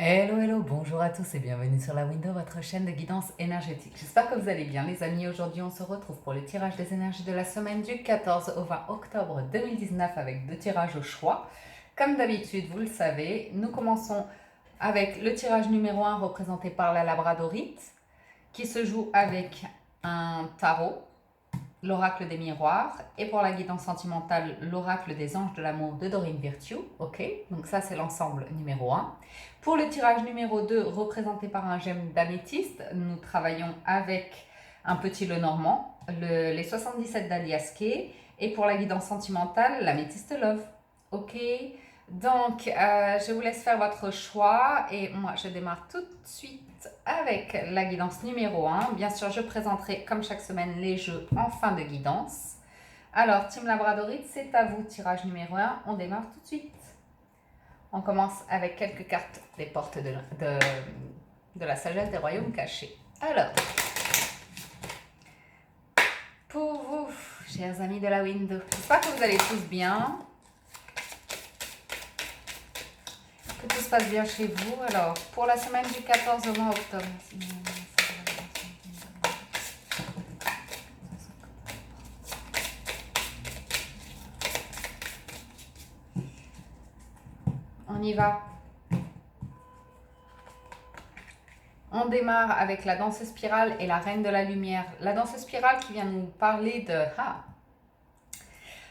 Hello, hello, bonjour à tous et bienvenue sur la Window, votre chaîne de guidance énergétique. J'espère que vous allez bien les amis. Aujourd'hui on se retrouve pour le tirage des énergies de la semaine du 14 au 20 octobre 2019 avec deux tirages au choix. Comme d'habitude, vous le savez, nous commençons avec le tirage numéro 1 représenté par la Labradorite qui se joue avec un tarot, l'oracle des miroirs, et pour la guidance sentimentale, l'oracle des anges de l'amour de Doreen Virtue. Ok, donc ça c'est l'ensemble numéro 1. Pour le tirage numéro 2, représenté par un gemme d'améthyste, nous travaillons avec un petit Lenormand, les 77 d'Alias Kay, et pour la guidance sentimentale, l'améthyste Love. Ok, donc je vous laisse faire votre choix et moi je démarre tout de suite avec la guidance numéro 1. Bien sûr, je présenterai comme chaque semaine les jeux en fin de guidance. Alors, Team Labradorite, c'est à vous, tirage numéro 1. On démarre tout de suite. On commence avec quelques cartes des portes de la sagesse des royaumes cachés. Alors, pour vous, chers amis de la Window, j'espère que vous allez tous bien, que tout se passe bien chez vous. Alors, pour la semaine du 14 au 20 octobre, on y va. On démarre avec la danse spirale et la reine de la lumière. La danse spirale qui vient nous parler de...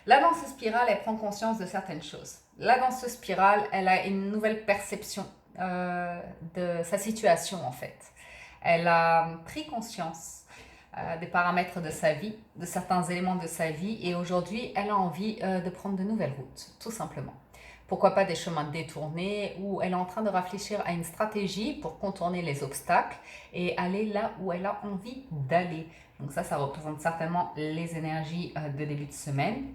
La danse spirale, elle prend conscience de certaines choses. La danse spirale, elle a une nouvelle perception de sa situation en fait. Elle a pris conscience des paramètres de sa vie, de certains éléments de sa vie, et aujourd'hui, elle a envie de prendre de nouvelles routes, tout simplement. Pourquoi pas des chemins détournés, où elle est en train de réfléchir à une stratégie pour contourner les obstacles et aller là où elle a envie d'aller. Donc ça représente certainement les énergies de début de semaine.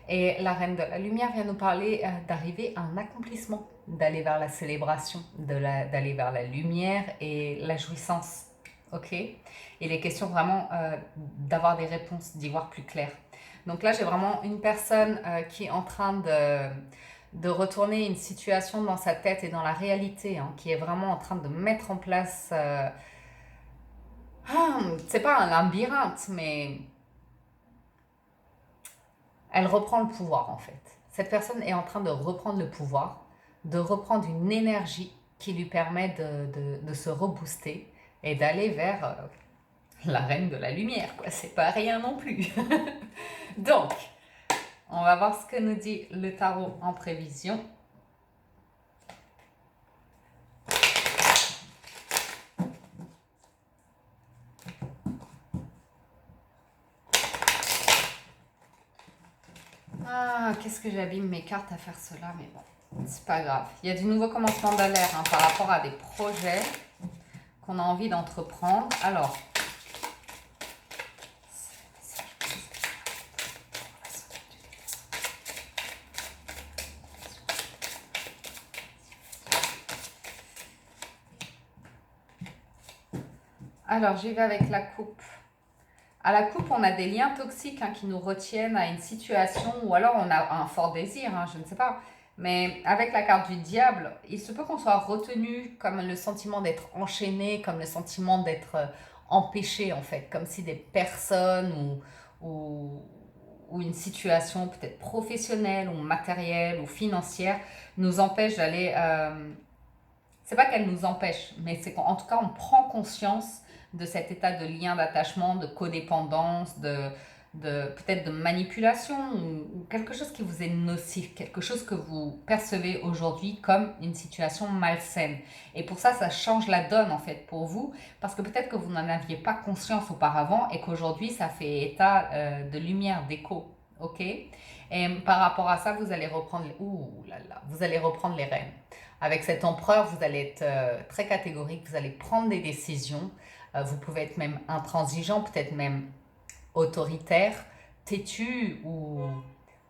Et la Reine de la Lumière vient nous parler d'arriver à un accomplissement, d'aller vers la célébration, d'aller vers la lumière et la jouissance. Ok. Il est question vraiment d'avoir des réponses, d'y voir plus clair. Donc là, j'ai vraiment une personne qui est en train de retourner une situation dans sa tête et dans la réalité, qui est vraiment en train de mettre en place... c'est pas un labyrinthe, mais elle reprend le pouvoir en fait. Cette personne est en train de reprendre le pouvoir, de reprendre une énergie qui lui permet de se rebooster et d'aller vers la reine de la lumière, quoi. C'est pas rien non plus. Donc, on va voir ce que nous dit le tarot en prévision. Qu'est-ce que j'abîme mes cartes à faire cela, mais bon, c'est pas grave. Il y a du nouveau commencement d'alerte par rapport à des projets qu'on a envie d'entreprendre. Alors, j'y vais avec la coupe. À la coupe, on a des liens toxiques qui nous retiennent à une situation, ou alors on a un fort désir, je ne sais pas. Mais avec la carte du diable, il se peut qu'on soit retenu, comme le sentiment d'être enchaîné, comme le sentiment d'être empêché en fait, comme si des personnes ou une situation peut-être professionnelle ou matérielle ou financière nous empêchent d'aller... c'est pas qu'elle nous empêche, mais c'est qu'en tout cas on prend conscience de cet état de lien d'attachement, de codépendance, peut-être de manipulation ou quelque chose qui vous est nocif, quelque chose que vous percevez aujourd'hui comme une situation malsaine. Et pour ça, ça change la donne en fait pour vous, parce que peut-être que vous n'en aviez pas conscience auparavant et qu'aujourd'hui, ça fait état de lumière, d'écho. Ok. Et par rapport à ça, vous allez reprendre vous allez reprendre les rênes. Avec cet empereur, vous allez être très catégorique, vous allez prendre des décisions. Vous pouvez être même intransigeant, peut-être même autoritaire, têtu, ou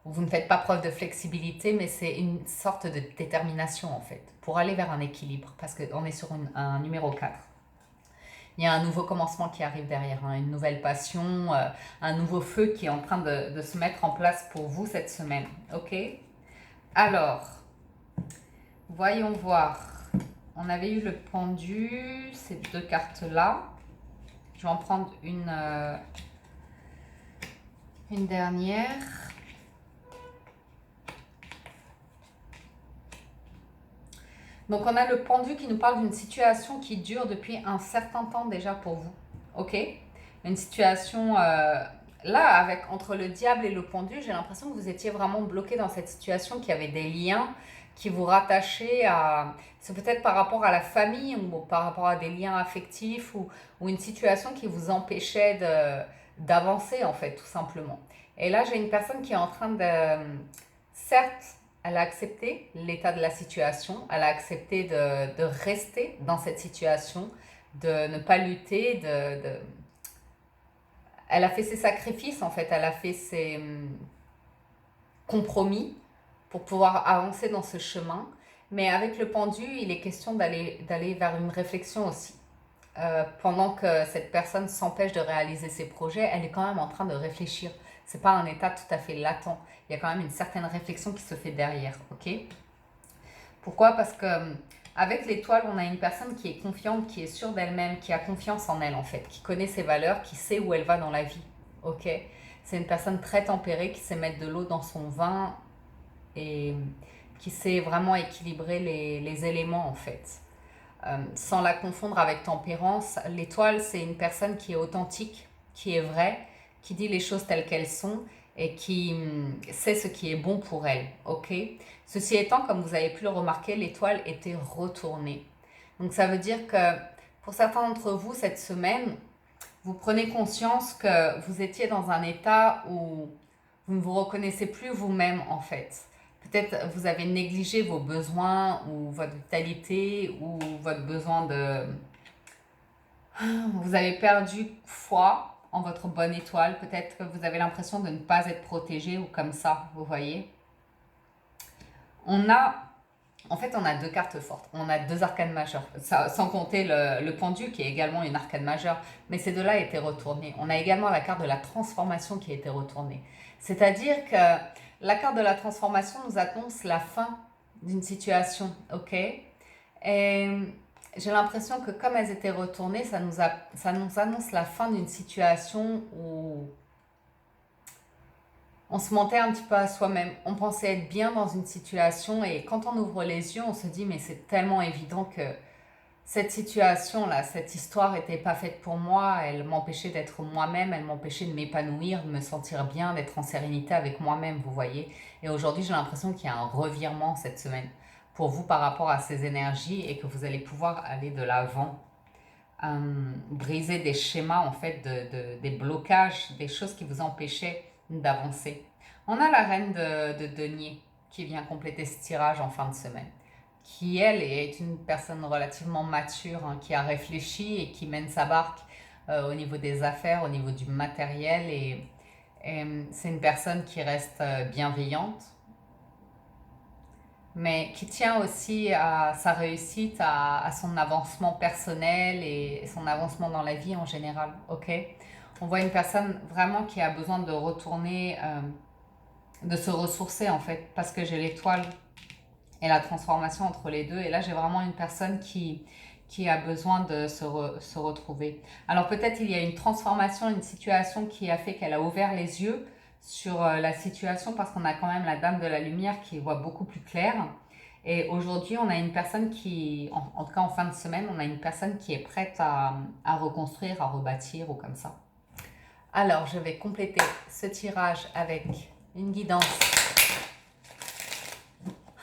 vous ne faites pas preuve de flexibilité, mais c'est une sorte de détermination en fait, pour aller vers un équilibre, parce qu'on est sur un numéro 4. Il y a un nouveau commencement qui arrive derrière, une nouvelle passion, un nouveau feu qui est en train de se mettre en place pour vous cette semaine. Ok. Alors, voyons voir. On avait eu le pendu, ces deux cartes-là. Je vais en prendre une dernière. Donc, on a le pendu qui nous parle d'une situation qui dure depuis un certain temps déjà pour vous. Ok? Une situation, là, entre le diable et le pendu, j'ai l'impression que vous étiez vraiment bloqué dans cette situation, qu'il y avait des liens qui vous rattachaient à... C'est peut-être par rapport à la famille ou par rapport à des liens affectifs ou une situation qui vous empêchait d'avancer, en fait, tout simplement. Et là, j'ai une personne qui est en train de... Certes, elle a accepté l'état de la situation, elle a accepté de rester dans cette situation, de ne pas lutter, elle a fait ses sacrifices en fait, elle a fait ses compromis pour pouvoir avancer dans ce chemin. Mais avec le pendu, il est question d'aller vers une réflexion aussi. Pendant que cette personne s'empêche de réaliser ses projets, elle est quand même en train de réfléchir. C'est pas un état tout à fait latent. Il y a quand même une certaine réflexion qui se fait derrière, ok? Pourquoi? Parce que avec l'étoile, on a une personne qui est confiante, qui est sûre d'elle-même, qui a confiance en elle en fait, qui connaît ses valeurs, qui sait où elle va dans la vie, ok? C'est une personne très tempérée qui sait mettre de l'eau dans son vin et qui sait vraiment équilibrer les éléments en fait. Sans la confondre avec tempérance, l'étoile c'est une personne qui est authentique, qui est vraie, qui dit les choses telles qu'elles sont et qui sait ce qui est bon pour elle, ok? Ceci étant, comme vous avez pu le remarquer, l'étoile était retournée. Donc ça veut dire que pour certains d'entre vous, cette semaine, vous prenez conscience que vous étiez dans un état où vous ne vous reconnaissez plus vous-même en fait. Peut-être vous avez négligé vos besoins ou votre vitalité ou votre besoin de... Vous avez perdu foi en votre bonne étoile. Peut-être que vous avez l'impression de ne pas être protégé ou comme ça, vous voyez. En fait, on a deux cartes fortes. On a deux arcanes majeures, sans compter le pendu qui est également une arcane majeure. Mais ces deux-là étaient retournés. On a également la carte de la transformation qui a été retournée. C'est-à-dire que la carte de la transformation nous annonce la fin d'une situation, ok? Et j'ai l'impression que comme elles étaient retournées, ça nous annonce la fin d'une situation où on se mentait un petit peu à soi-même. On pensait être bien dans une situation et quand on ouvre les yeux, on se dit mais c'est tellement évident que cette situation-là, cette histoire n'était pas faite pour moi. Elle m'empêchait d'être moi-même, elle m'empêchait de m'épanouir, de me sentir bien, d'être en sérénité avec moi-même, vous voyez. Et aujourd'hui, j'ai l'impression qu'il y a un revirement cette semaine pour vous par rapport à ces énergies et que vous allez pouvoir aller de l'avant. Briser des schémas, en fait, des blocages, des choses qui vous empêchaient d'avancer. On a la reine de denier qui vient compléter ce tirage en fin de semaine, qui elle est une personne relativement mature, hein, qui a réfléchi et qui mène sa barque au niveau des affaires, au niveau du matériel et c'est une personne qui reste bienveillante, mais qui tient aussi à sa réussite, à son avancement personnel et son avancement dans la vie en général, ok? On voit une personne vraiment qui a besoin de retourner, de se ressourcer en fait, parce que j'ai l'étoile et la transformation entre les deux. Et là, j'ai vraiment une personne qui a besoin de se retrouver. Alors peut-être il y a une transformation, une situation qui a fait qu'elle a ouvert les yeux sur la situation parce qu'on a quand même la Dame de la Lumière qui voit beaucoup plus clair. Et aujourd'hui, on a une personne qui, en tout cas en fin de semaine, on a une personne qui est prête à reconstruire, à rebâtir ou comme ça. Alors, je vais compléter ce tirage avec une guidance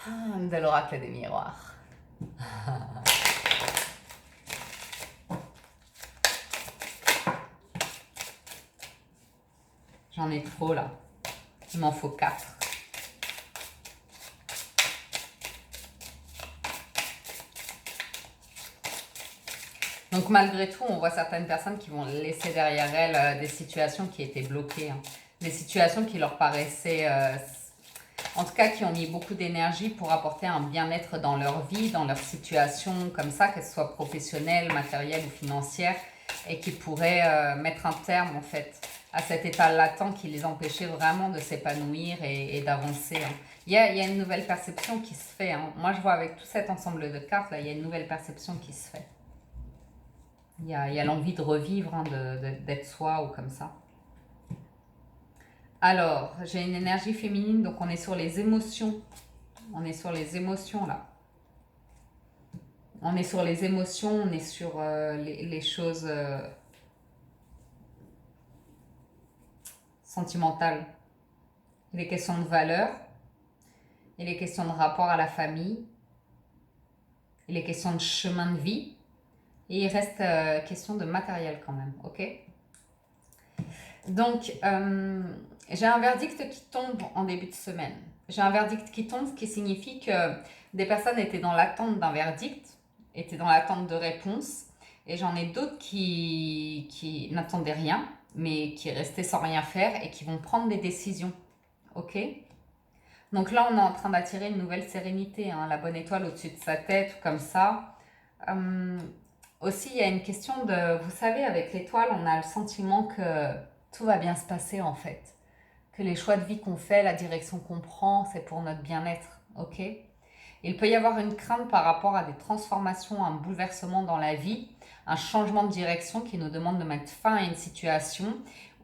de l'oracle des miroirs. J'en ai trop là. Il m'en faut 4. Donc malgré tout, on voit certaines personnes qui vont laisser derrière elles des situations qui étaient bloquées. Hein. Des situations qui leur paraissaient... en tout cas, qui ont mis beaucoup d'énergie pour apporter un bien-être dans leur vie, dans leur situation, comme ça, qu'elle soit professionnelle, matérielle ou financière, et qui pourraient mettre un terme, en fait, à cet état latent qui les empêchait vraiment de s'épanouir et d'avancer. Hein. il y a une nouvelle perception qui se fait. Hein. Moi, je vois avec tout cet ensemble de cartes, là, il y a une nouvelle perception qui se fait. Il y a l'envie de revivre, hein, d'être soi ou comme ça. Alors, j'ai une énergie féminine, donc on est sur les émotions. On est sur les émotions, là. On est sur les émotions, on est sur les choses sentimentales. Les questions de valeur, et les questions de rapport à la famille, et les questions de chemin de vie. Et il reste question de matériel quand même, ok? Donc, j'ai un verdict qui tombe en début de semaine. J'ai un verdict qui tombe, ce qui signifie que des personnes étaient dans l'attente d'un verdict, étaient dans l'attente de réponses, et j'en ai d'autres qui n'attendaient rien, mais qui restaient sans rien faire et qui vont prendre des décisions, ok? Donc là, on est en train d'attirer une nouvelle sérénité, hein, la bonne étoile au-dessus de sa tête, comme ça. Aussi, il y a une question de, vous savez, avec l'étoile, on a le sentiment que tout va bien se passer en fait. Que les choix de vie qu'on fait, la direction qu'on prend, c'est pour notre bien-être, ok? Il peut y avoir une crainte par rapport à des transformations, un bouleversement dans la vie, un changement de direction qui nous demande de mettre fin à une situation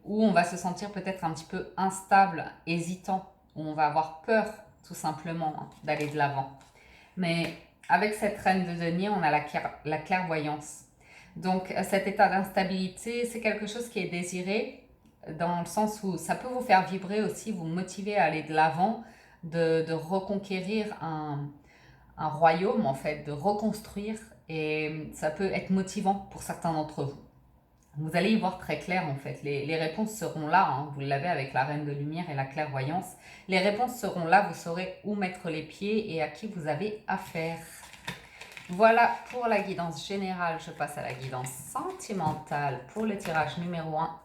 où on va se sentir peut-être un petit peu instable, hésitant, où on va avoir peur tout simplement, hein, d'aller de l'avant. Mais avec cette reine de denier, on a la clairvoyance. Donc cet état d'instabilité, c'est quelque chose qui est désiré dans le sens où ça peut vous faire vibrer aussi, vous motiver à aller de l'avant, de reconquérir un royaume en fait, de reconstruire, et ça peut être motivant pour certains d'entre vous. Vous allez y voir très clair en fait, les réponses seront là, hein. Vous l'avez avec la reine de lumière et la clairvoyance. Les réponses seront là, vous saurez où mettre les pieds et à qui vous avez affaire. Voilà pour la guidance générale, je passe à la guidance sentimentale pour le tirage numéro 1,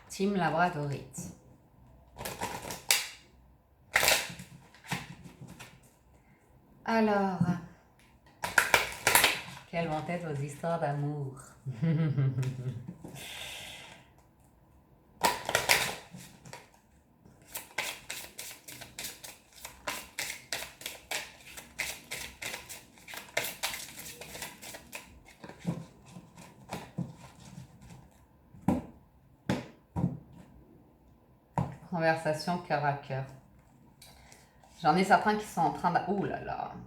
Team Labradorite. Alors, quelles vont être vos histoires d'amour? Conversation cœur à cœur. J'en ai certains qui sont en train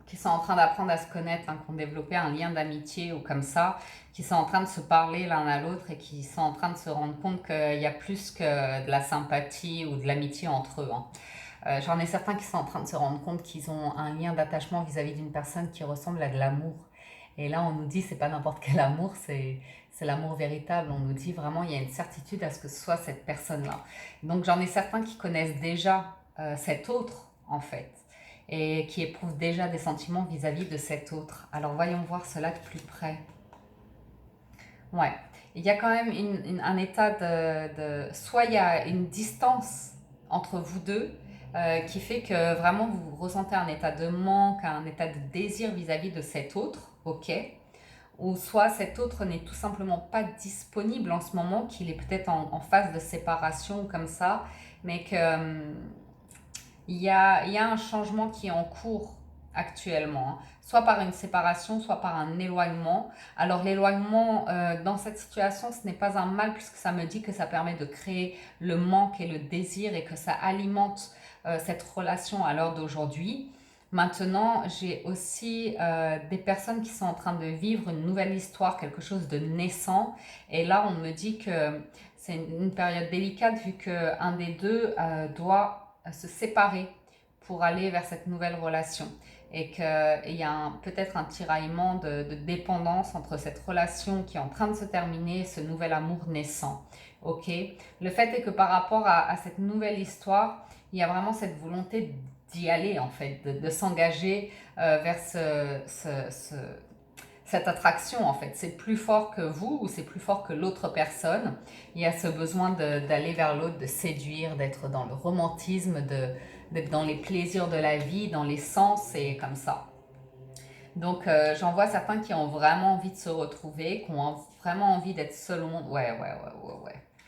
qui sont en train d'apprendre à se connaître, hein, qui ont développé un lien d'amitié ou comme ça, qui sont en train de se parler l'un à l'autre et qui sont en train de se rendre compte qu'il y a plus que de la sympathie ou de l'amitié entre eux. Hein. J'en ai certains qui sont en train de se rendre compte qu'ils ont un lien d'attachement vis-à-vis d'une personne qui ressemble à de l'amour. Et là, on nous dit, c'est pas n'importe quel amour, c'est l'amour véritable. On nous dit vraiment, il y a une certitude à ce que ce soit cette personne-là. Donc, j'en ai certains qui connaissent déjà cet autre, en fait, et qui éprouvent déjà des sentiments vis-à-vis de cet autre. Alors, voyons voir cela de plus près. Ouais, il y a quand même un état soit il y a une distance entre vous deux, qui fait que vraiment vous ressentez un état de manque, un état de désir vis-à-vis de cet autre, ok? Ou soit cet autre n'est tout simplement pas disponible en ce moment, qu'il est peut-être en phase de séparation comme ça, mais que il y a un changement qui est en cours actuellement, hein. Soit par une séparation, soit par un éloignement. Alors l'éloignement, dans cette situation, ce n'est pas un mal puisque ça me dit que ça permet de créer le manque et le désir et que ça alimente cette relation à l'heure d'aujourd'hui. Maintenant, j'ai aussi des personnes qui sont en train de vivre une nouvelle histoire, quelque chose de naissant. Et là, on me dit que c'est une période délicate vu qu'un des deux doit se séparer pour aller vers cette nouvelle relation. Et qu'il y a peut-être un tiraillement de dépendance entre cette relation qui est en train de se terminer et ce nouvel amour naissant. Ok. Le fait est que par rapport à cette nouvelle histoire, il y a vraiment cette volonté d'y aller en fait, de s'engager vers cette attraction en fait. C'est plus fort que vous ou c'est plus fort que l'autre personne. Il y a ce besoin d'aller vers l'autre, de séduire, d'être dans le romantisme, d'être dans les plaisirs de la vie, dans les sens et comme ça. Donc j'en vois certains qui ont vraiment envie de se retrouver, qui ont vraiment envie d'être seuls au monde. Ouais.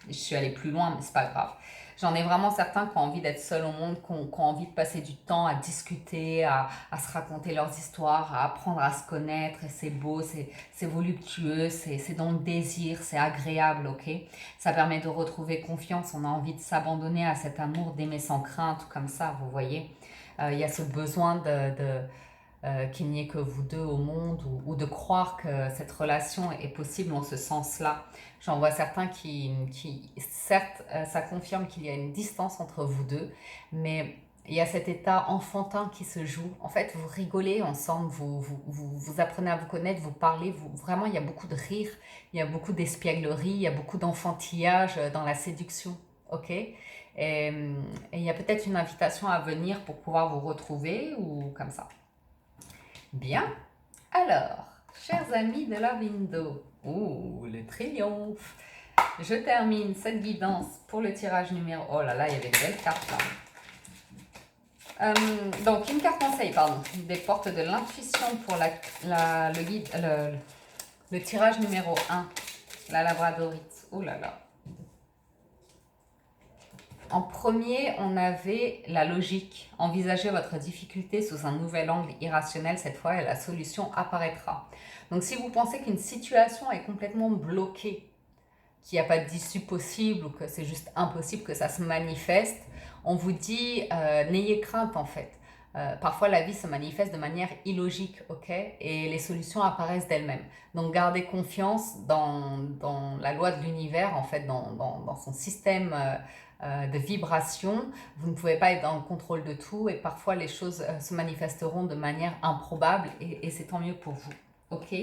Je suis allée plus loin, mais c'est pas grave. J'en ai vraiment certains qui ont envie d'être seuls au monde, qui ont envie de passer du temps à discuter, à se raconter leurs histoires, à apprendre à se connaître. Et c'est beau, c'est voluptueux, c'est dans le désir, c'est agréable, ok? Ça permet de retrouver confiance. On a envie de s'abandonner à cet amour, d'aimer sans crainte, comme ça, vous voyez. Il y a ce besoin qu'il n'y ait que vous deux au monde ou de croire que cette relation est possible en ce sens-là. J'en vois certains certes, ça confirme qu'il y a une distance entre vous deux, mais il y a cet état enfantin qui se joue. En fait, vous rigolez ensemble, vous apprenez à vous connaître, vous parlez, vraiment, il y a beaucoup de rire, il y a beaucoup d'espièglerie, il y a beaucoup d'enfantillage dans la séduction, ok? Et il y a peut-être une invitation à venir pour pouvoir vous retrouver ou comme ça. Bien. Alors, chers amis de la window, le triomphe. Je termine cette guidance pour le tirage numéro... Oh là là, il y avait de belles cartes là. Donc, une carte conseil, pardon, des portes de l'intuition pour le tirage numéro 1, la labradorite. Oh là là. En premier, on avait la logique. Envisagez votre difficulté sous un nouvel angle irrationnel cette fois et la solution apparaîtra. Donc si vous pensez qu'une situation est complètement bloquée, qu'il n'y a pas d'issue possible ou que c'est juste impossible que ça se manifeste, on vous dit n'ayez crainte en fait. Parfois la vie se manifeste de manière illogique, ok? Et les solutions apparaissent d'elles-mêmes. Donc gardez confiance dans la loi de l'univers, en fait, dans son système de vibration. Vous ne pouvez pas être dans le contrôle de tout et parfois les choses se manifesteront de manière improbable et c'est tant mieux pour vous, ok?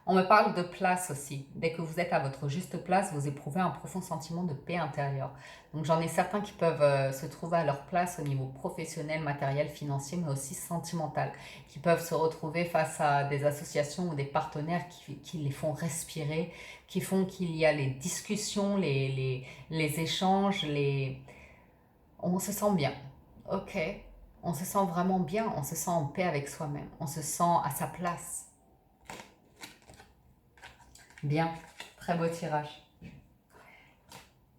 On me parle de place aussi. Dès que vous êtes à votre juste place, vous éprouvez un profond sentiment de paix intérieure. Donc j'en ai certains qui peuvent se trouver à leur place au niveau professionnel, matériel, financier, mais aussi sentimental, qui peuvent se retrouver face à des associations ou des partenaires qui les font respirer, qui font qu'il y a les discussions, les échanges, on se sent bien, ok? On se sent vraiment bien, on se sent en paix avec soi-même, on se sent à sa place. Bien, très beau tirage.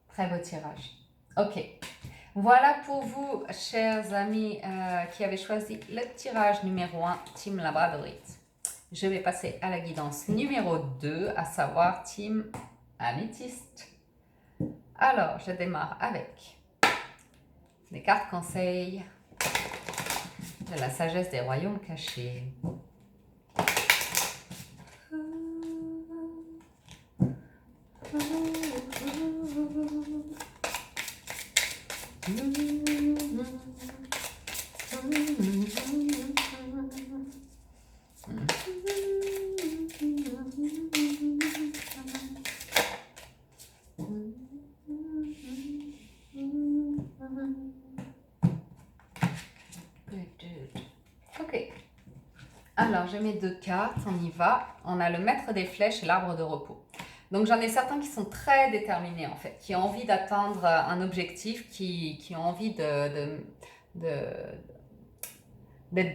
Très beau tirage. Ok. Voilà pour vous, chers amis qui avez choisi le tirage numéro 1, Team Labradorite. Je vais passer à la guidance numéro 2, à savoir Team Améthyste. Alors, je démarre avec les cartes conseils de la sagesse des royaumes cachés. Ok. Alors, j'ai mes deux cartes, on y va. On a le maître des flèches et l'arbre de repos. Donc, j'en ai certains qui sont très déterminés, en fait, qui ont envie d'atteindre un objectif, qui ont envie d'être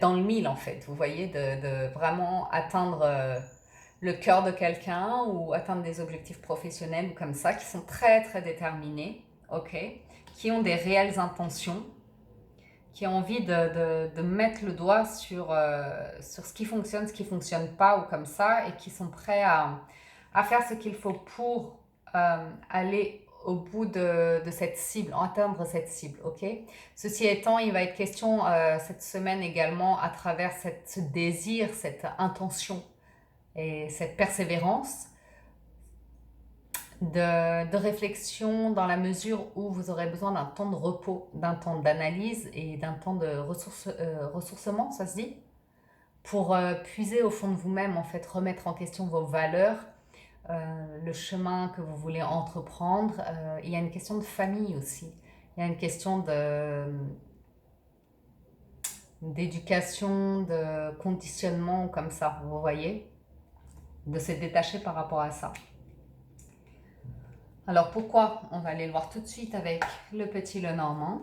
dans le mille, en fait. Vous voyez, de vraiment atteindre le cœur de quelqu'un ou atteindre des objectifs professionnels ou comme ça, qui sont très, très déterminés, ok, qui ont des réelles intentions, qui ont envie de mettre le doigt sur ce qui fonctionne, ce qui ne fonctionne pas ou comme ça, et qui sont prêts à faire ce qu'il faut pour aller au bout de cette cible, atteindre cette cible, ok? Ceci étant, il va être question cette semaine également, à travers ce désir, cette intention et cette persévérance, de réflexion dans la mesure où vous aurez besoin d'un temps de repos, d'un temps d'analyse et d'un temps de ressourcement, ça se dit, pour puiser au fond de vous-même, en fait, remettre en question vos valeurs, le chemin que vous voulez entreprendre. Il y a une question de famille aussi, il y a une question d'éducation, de conditionnement comme ça, vous voyez, de se détacher par rapport à ça. Alors pourquoi? On va aller le voir tout de suite avec le petit Lenormand.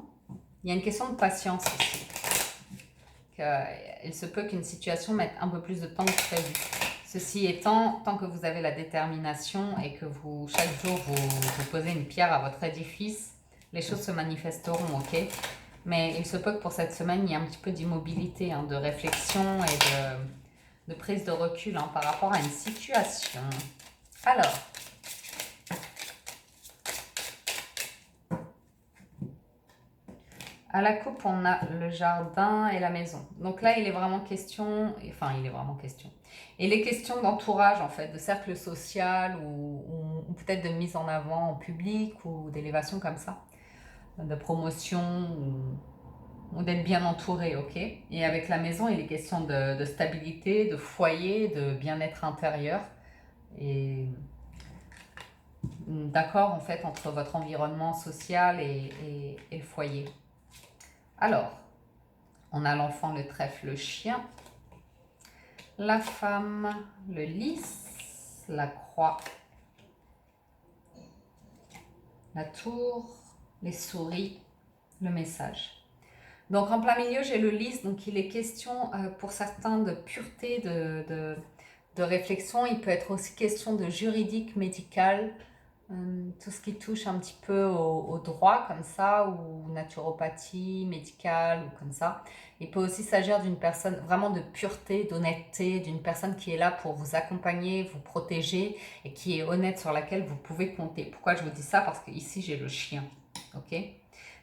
Il y a une question de patience aussi. Il se peut qu'une situation mette un peu plus de temps que prévu. Ceci étant, tant que vous avez la détermination et que chaque jour vous posez une pierre à votre édifice, les choses se manifesteront, ok? Mais il se peut que pour cette semaine, il y ait un petit peu d'immobilité, hein, de réflexion et de prise de recul hein, par rapport à une situation. Alors, à la coupe, on a le jardin et la maison. Donc là, il est vraiment question, enfin, il est vraiment question. Et les questions d'entourage, en fait, de cercle social ou peut-être de mise en avant en public ou d'élévation comme ça, de promotion ou d'être bien entouré, ok? Et avec la maison, il est question de stabilité, de foyer, de bien-être intérieur et d'accord, en fait, entre votre environnement social et le foyer. Alors, on a l'enfant, le trèfle, le chien, la femme, le lys, la croix, la tour, les souris, le message. Donc en plein milieu, j'ai le lys, donc il est question pour certains de pureté, de réflexion. Il peut être aussi question de juridique, médical, tout ce qui touche un petit peu au droit comme ça, ou naturopathie, médicale, ou comme ça. Il peut aussi s'agir d'une personne vraiment de pureté, d'honnêteté, d'une personne qui est là pour vous accompagner, vous protéger, et qui est honnête, sur laquelle vous pouvez compter. Pourquoi je vous dis ça? Parce que ici j'ai le chien, ok?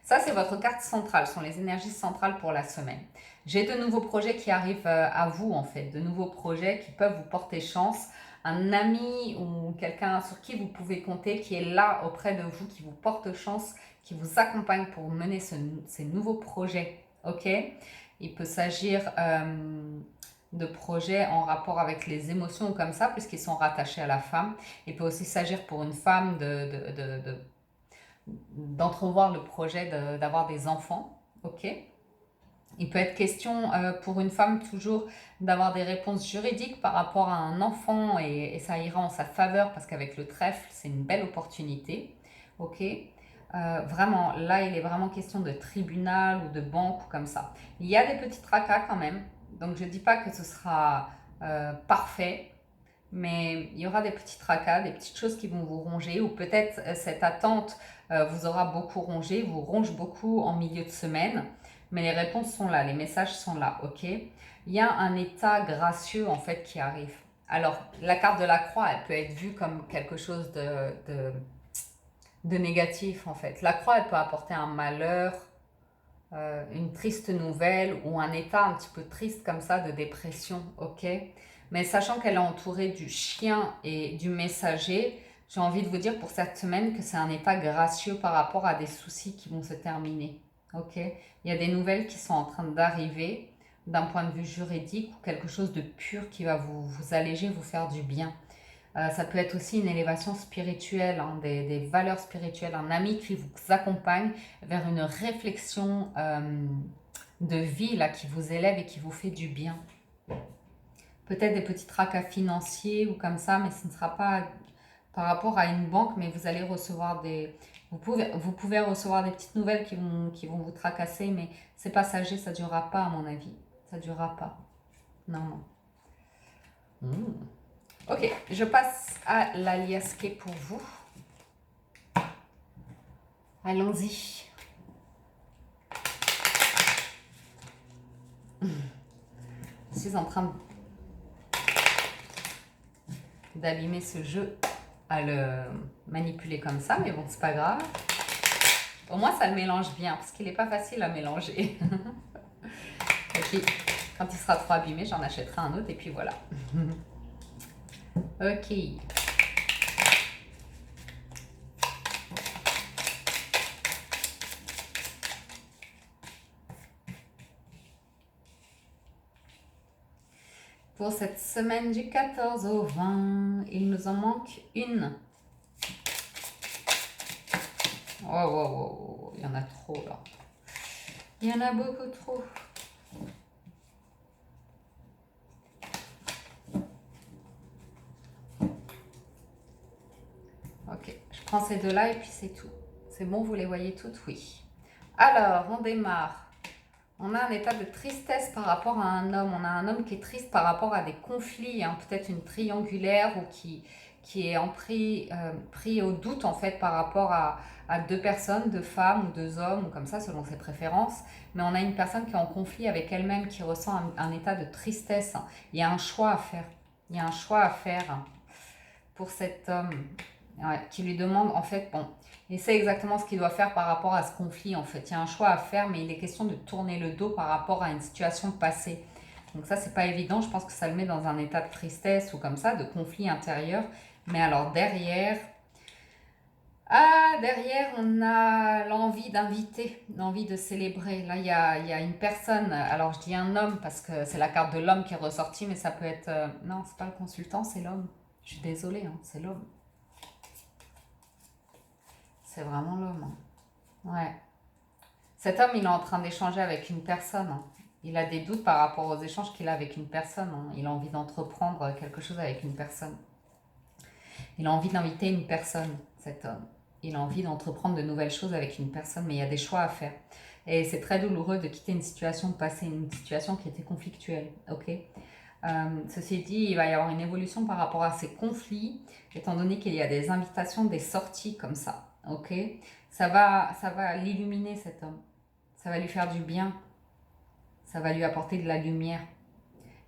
Ça, c'est votre carte centrale, ce sont les énergies centrales pour la semaine. J'ai de nouveaux projets qui arrivent à vous, en fait, de nouveaux projets qui peuvent vous porter chance. Un ami ou quelqu'un sur qui vous pouvez compter, qui est là auprès de vous, qui vous porte chance, qui vous accompagne pour mener ces nouveaux projets, ok? Il peut s'agir de projets en rapport avec les émotions ou comme ça, puisqu'ils sont rattachés à la femme. Il peut aussi s'agir pour une femme d'entrevoir le projet d'avoir des enfants, ok? Il peut être question pour une femme toujours d'avoir des réponses juridiques par rapport à un enfant et ça ira en sa faveur parce qu'avec le trèfle, c'est une belle opportunité, ok? Vraiment, là, il est vraiment question de tribunal ou de banque ou comme ça. Il y a des petits tracas quand même, donc je ne dis pas que ce sera parfait, mais il y aura des petits tracas, des petites choses qui vont vous ronger, ou peut-être cette attente vous aura beaucoup rongé, vous ronge beaucoup en milieu de semaine, mais les réponses sont là, les messages sont là, ok? Il y a un état gracieux en fait qui arrive. Alors, la carte de la croix, elle peut être vue comme quelque chose de négatif en fait. La croix, elle peut apporter un malheur, une triste nouvelle ou un état un petit peu triste comme ça de dépression, ok? Mais sachant qu'elle est entourée du chien et du messager, j'ai envie de vous dire pour cette semaine que c'est un état gracieux par rapport à des soucis qui vont se terminer, ok? Il y a des nouvelles qui sont en train d'arriver d'un point de vue juridique ou quelque chose de pur qui va vous alléger, vous faire du bien. Ça peut être aussi une élévation spirituelle, hein, des valeurs spirituelles, un ami qui vous accompagne vers une réflexion de vie là, qui vous élève et qui vous fait du bien. Peut-être des petits tracas financiers ou comme ça, mais ce ne sera pas par rapport à une banque, mais vous allez recevoir des... Vous pouvez recevoir des petites nouvelles qui vont vous tracasser, mais c'est passager, ça ne durera pas à mon avis. Ça ne durera pas. Non, non. Ok, je passe à l'alias qui est pour vous. Allons-y. Je suis en train d'abîmer ce jeu à le manipuler comme ça, mais bon, c'est pas grave. Au moins, ça le mélange bien, parce qu'il n'est pas facile à mélanger. Et puis, quand il sera trop abîmé, j'en achèterai un autre, et puis voilà. Ok. Pour cette semaine du 14 au 20, il nous en manque une. Oh, oh, oh, oh, il y en a trop là. Il y en a beaucoup trop. Ok, je prends ces deux-là et puis c'est tout. C'est bon, vous les voyez toutes? Oui. Alors, on démarre. On a un état de tristesse par rapport à un homme. On a un homme qui est triste par rapport à des conflits, hein, peut-être une triangulaire ou qui est pris au doute en fait par rapport à deux personnes, deux femmes ou deux hommes ou comme ça selon ses préférences. Mais on a une personne qui est en conflit avec elle-même, qui ressent un état de tristesse. Il y a un choix à faire. Il y a un choix à faire pour cet homme, ouais, qui lui demande en fait, bon, et c'est exactement ce qu'il doit faire par rapport à ce conflit en fait. Il y a un choix à faire, mais il est question de tourner le dos par rapport à une situation passée. Donc ça, c'est pas évident. Je pense que ça le met dans un état de tristesse ou comme ça, de conflit intérieur. Mais alors derrière, on a l'envie d'inviter, l'envie de célébrer. Là, il y a une personne, alors je dis un homme parce que c'est la carte de l'homme qui est ressortie, mais ça peut être... non, c'est pas le consultant, c'est l'homme. Je suis désolée, hein, c'est l'homme. C'est vraiment l'homme, hein. Ouais. Cet homme, il est en train d'échanger avec une personne, hein. Il a des doutes par rapport aux échanges qu'il a avec une personne, hein. Il a envie d'entreprendre quelque chose avec une personne. Il a envie d'inviter une personne, cet homme. Il a envie d'entreprendre de nouvelles choses avec une personne, mais il y a des choix à faire. Et c'est très douloureux de quitter une situation passée, une situation qui était conflictuelle, ok. Ceci dit, il va y avoir une évolution par rapport à ces conflits, étant donné qu'il y a des invitations, des sorties comme ça, ok. Ça va l'illuminer cet homme, ça va lui faire du bien, ça va lui apporter de la lumière.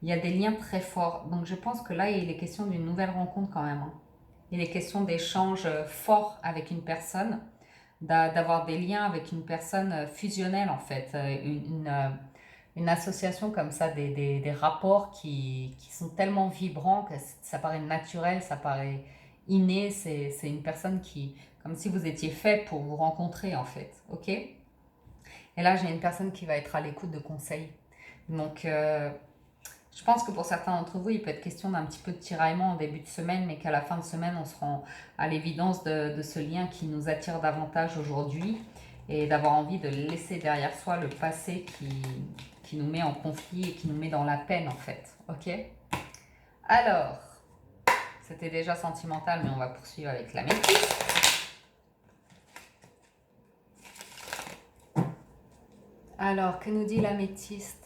Il y a des liens très forts, donc je pense que là, il est question d'une nouvelle rencontre quand même, hein. Il est question d'échanges forts avec une personne, d'avoir des liens avec une personne fusionnelle en fait, une association comme ça, des rapports qui sont tellement vibrants que ça paraît naturel, ça paraît inné, c'est une personne qui, comme si vous étiez fait pour vous rencontrer en fait, ok. Et là j'ai une personne qui va être à l'écoute de conseils. Donc je pense que pour certains d'entre vous, il peut être question d'un petit peu de tiraillement en début de semaine, mais qu'à la fin de semaine, on se rend à l'évidence de ce lien qui nous attire davantage aujourd'hui et d'avoir envie de laisser derrière soi le passé qui nous met en conflit et qui nous met dans la peine en fait. Ok. Alors, c'était déjà sentimental, mais on va poursuivre avec la métisse. Alors, que nous dit la métisse?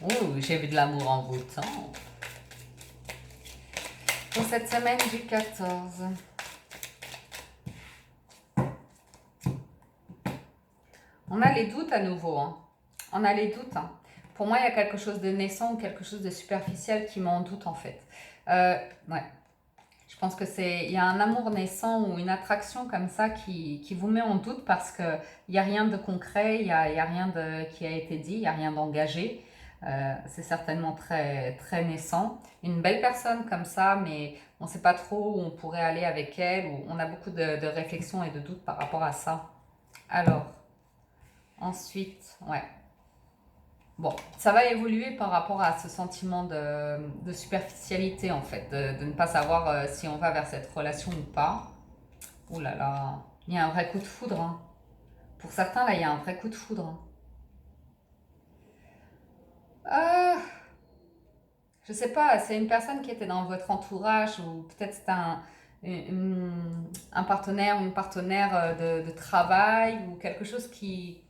Oh, j'ai vu de l'amour en vous temps. Pour cette semaine du 14. On a les doutes à nouveau, hein. On a les doutes, hein. Pour moi, il y a quelque chose de naissant ou quelque chose de superficiel qui m'en doute en fait. Ouais. Je pense que il y a un amour naissant ou une attraction comme ça qui vous met en doute parce qu'il n'y a rien de concret, il y a rien qui a été dit, il n'y a rien d'engagé. C'est certainement très, très naissant. Une belle personne comme ça, mais on ne sait pas trop où on pourrait aller avec elle, ou on a beaucoup de réflexions et de doutes par rapport à ça. Alors, ensuite, ouais. Bon, ça va évoluer par rapport à ce sentiment de superficialité en fait, de ne pas savoir si on va vers cette relation ou pas. Ouh là là, il y a un vrai coup de foudre, hein. Pour certains, là, il y a un vrai coup de foudre, hein. Euh, je sais pas, c'est une personne qui était dans votre entourage ou peut-être c'est un partenaire ou une partenaire de travail ou quelque chose qui,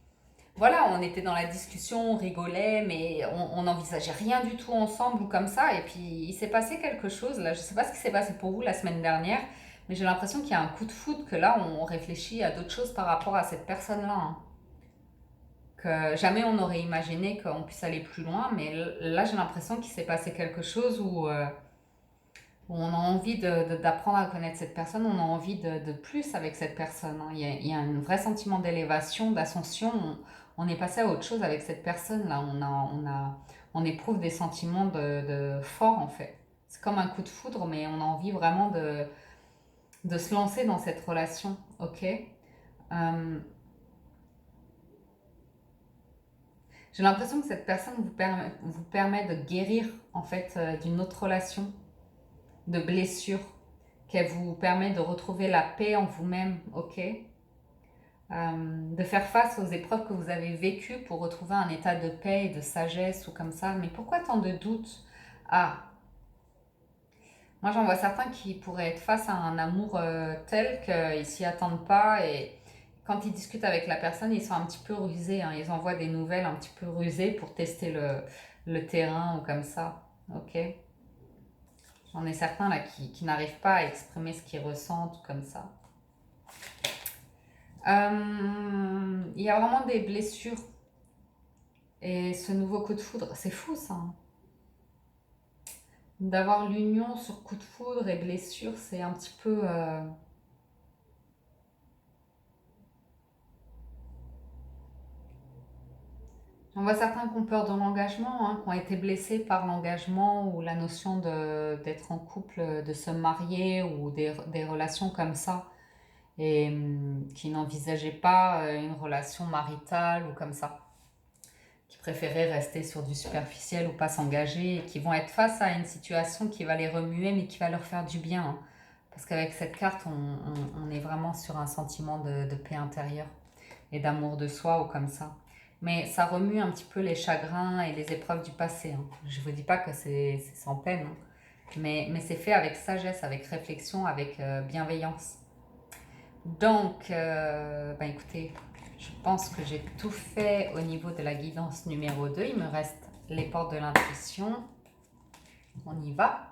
voilà, on était dans la discussion, on rigolait, mais on n'envisageait rien du tout ensemble ou comme ça. Et puis, il s'est passé quelque chose. Là, je ne sais pas ce qui s'est passé pour vous la semaine dernière, mais j'ai l'impression qu'il y a un coup de foudre, que là, on réfléchit à d'autres choses par rapport à cette personne-là, hein. Que jamais on n'aurait imaginé qu'on puisse aller plus loin, mais là, j'ai l'impression qu'il s'est passé quelque chose où on a envie d'apprendre à connaître cette personne, on a envie de plus avec cette personne, hein. Il y a un vrai sentiment d'élévation, d'ascension. On est passé à autre chose avec cette personne-là. On éprouve des sentiments de fort, en fait. C'est comme un coup de foudre, mais on a envie vraiment de se lancer dans cette relation, ok. J'ai l'impression que cette personne vous permet de guérir, en fait, d'une autre relation, de blessure, qu'elle vous permet de retrouver la paix en vous-même, ok. De faire face aux épreuves que vous avez vécues pour retrouver un état de paix et de sagesse ou comme ça. Mais pourquoi tant de doutes? Ah, moi j'en vois certains qui pourraient être face à un amour tel qu'ils s'y attendent pas et quand ils discutent avec la personne, ils sont un petit peu rusés, hein. Ils envoient des nouvelles un petit peu rusées pour tester le terrain ou comme ça. Ok. J'en ai certains là qui n'arrivent pas à exprimer ce qu'ils ressentent comme ça. Il y a vraiment des blessures. Et ce nouveau coup de foudre, c'est fou ça, hein. D'avoir l'union sur coup de foudre et blessure, c'est un petit peu... On voit certains qui ont peur de l'engagement, hein, qui ont été blessés par l'engagement ou la notion d'être en couple, de se marier ou des relations comme ça. Et qui n'envisageaient pas une relation maritale ou comme ça. Qui préféraient rester sur du superficiel ou pas s'engager et qui vont être face à une situation qui va les remuer mais qui va leur faire du bien, hein. Parce qu'avec cette carte, on est vraiment sur un sentiment de paix intérieure et d'amour de soi ou comme ça. Mais ça remue un petit peu les chagrins et les épreuves du passé, hein. Je ne vous dis pas que c'est sans peine, hein. Mais c'est fait avec sagesse, avec réflexion, avec bienveillance. Donc, ben écoutez, je pense que j'ai tout fait au niveau de la guidance numéro 2. Il me reste les portes de l'intuition. On y va.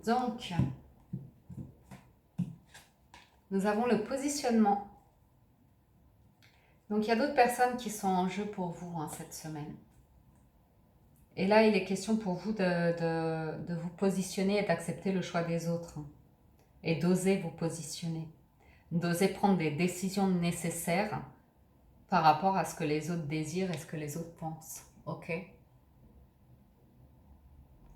Donc, nous avons le positionnement. Donc, il y a d'autres personnes qui sont en jeu pour vous, hein, cette semaine. Et là, il est question pour vous de vous positionner et d'accepter le choix des autres, hein. Et d'oser vous positionner. D'oser prendre des décisions nécessaires par rapport à ce que les autres désirent et ce que les autres pensent. Ok?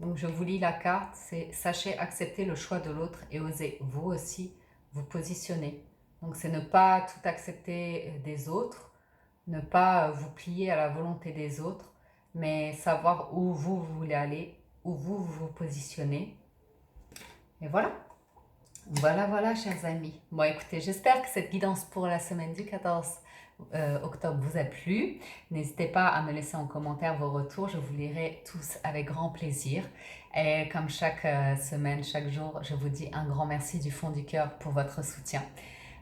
Donc je vous lis la carte, c'est sachez accepter le choix de l'autre et osez vous aussi vous positionner. Donc c'est ne pas tout accepter des autres, ne pas vous plier à la volonté des autres, mais savoir où vous voulez aller, où vous vous positionnez. Et voilà. Voilà, chers amis. Bon, écoutez, j'espère que cette guidance pour la semaine du 14 octobre vous a plu. N'hésitez pas à me laisser en commentaire vos retours. Je vous lirai tous avec grand plaisir. Et comme chaque semaine, chaque jour, je vous dis un grand merci du fond du cœur pour votre soutien.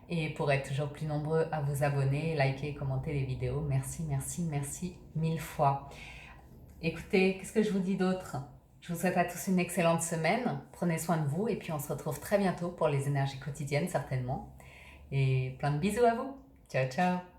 Et pour être toujours plus nombreux à vous abonner, liker et commenter les vidéos. Merci, merci, merci 1000 fois. Écoutez, qu'est-ce que je vous dis d'autre ? Je vous souhaite à tous une excellente semaine. Prenez soin de vous et puis on se retrouve très bientôt pour les énergies quotidiennes certainement. Et plein de bisous à vous. Ciao, ciao.